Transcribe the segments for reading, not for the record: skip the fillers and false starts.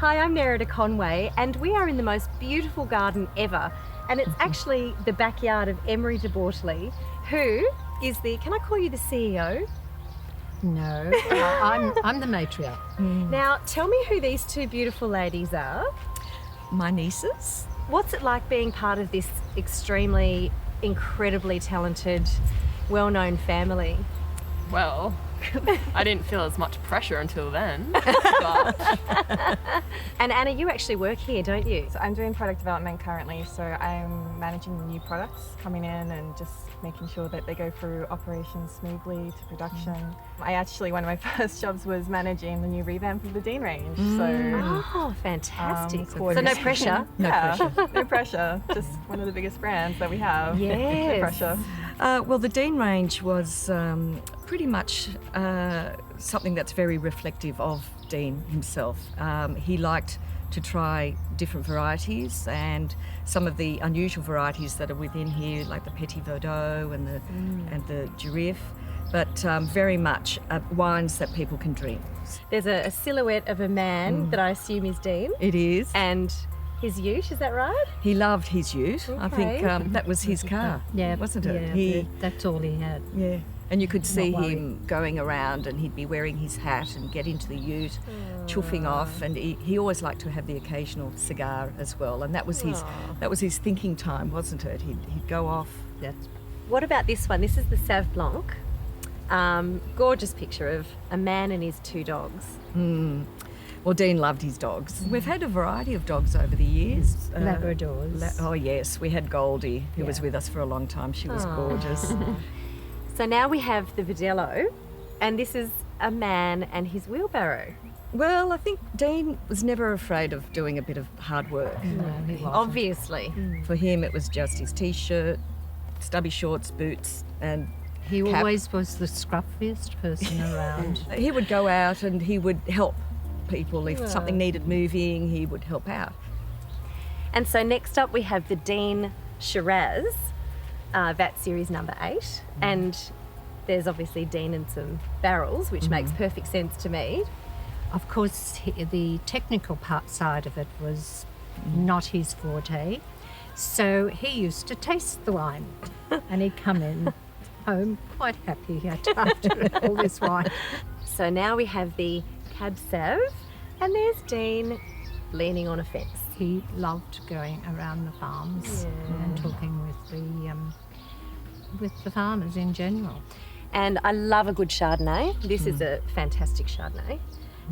Hi, I'm Nerida Conway, and we are in the most beautiful garden ever. And it's actually the backyard of Emery de Bortoli, who is the, can I call you the CEO? No, I'm the matriarch. Now, tell me who these two beautiful ladies are. My nieces. What's it like being part of this extremely, incredibly talented, well-known family? Well, I didn't feel as much pressure until then. But And Anna, you actually work here, don't you? So I'm doing product development currently, so I'm managing new products coming in and just making sure that they go through operations smoothly to production. One of my first jobs was managing the new revamp of the Dean range. Oh, fantastic. So no pressure? No pressure. Just one of the biggest brands that we have. Yes. No pressure. Well, the Dean range was pretty much something that's very reflective of Dean himself. He liked to try different varieties, and some of the unusual varieties that are within here, like the Petit Verdot and the Giraffe, but very much wines that people can drink. There's a silhouette of a man that I assume is Dean. It is. And his ute, is that right? He loved his ute. I think that was his car, wasn't it? Yeah, that's all he had. Yeah. And you could see Not him going around, and he'd be wearing his hat and get into the ute, chuffing off, and he always liked to have the occasional cigar as well. And that was his thinking time, wasn't it? He'd go off. What about this one? This is the Sauv Blanc. Gorgeous picture of a man and his two dogs. Well, Dean loved his dogs. We've had a variety of dogs over the years. Labradors. Oh yes, we had Goldie, who was with us for a long time. She was gorgeous. So now we have the Verdelho, and this is a man and his wheelbarrow. Well, I think Dean was never afraid of doing a bit of hard work. No, he wasn't. Obviously. For him, it was just his T-shirt, stubby shorts, boots, and He cap. always was the scruffiest person around. He would go out and he would help people. If something needed moving, he would help out. And so next up we have the Dean Shiraz, VAT series number 8. And there's obviously Dean and some barrels, which makes perfect sense to me. Of course, the technical side of it was not his forte. So he used to taste the wine, and he'd come in home quite happy after all this wine. So now we have the Cab Sauv, and there's Dean leaning on a fence. He loved going around the farms and talking with the farmers in general. And I love a good Chardonnay. This is a fantastic Chardonnay.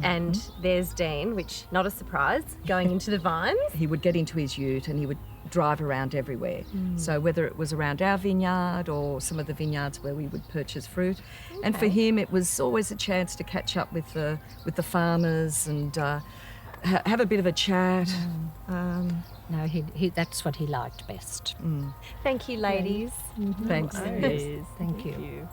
And there's Dean, which, not a surprise, going into the vines. He would get into his ute and he would drive around everywhere. So whether it was around our vineyard or some of the vineyards where we would purchase fruit. And for him, it was always a chance to catch up with the farmers and have a bit of a chat. No, that's what he liked best. Thank you, ladies. Thanks. Thank you.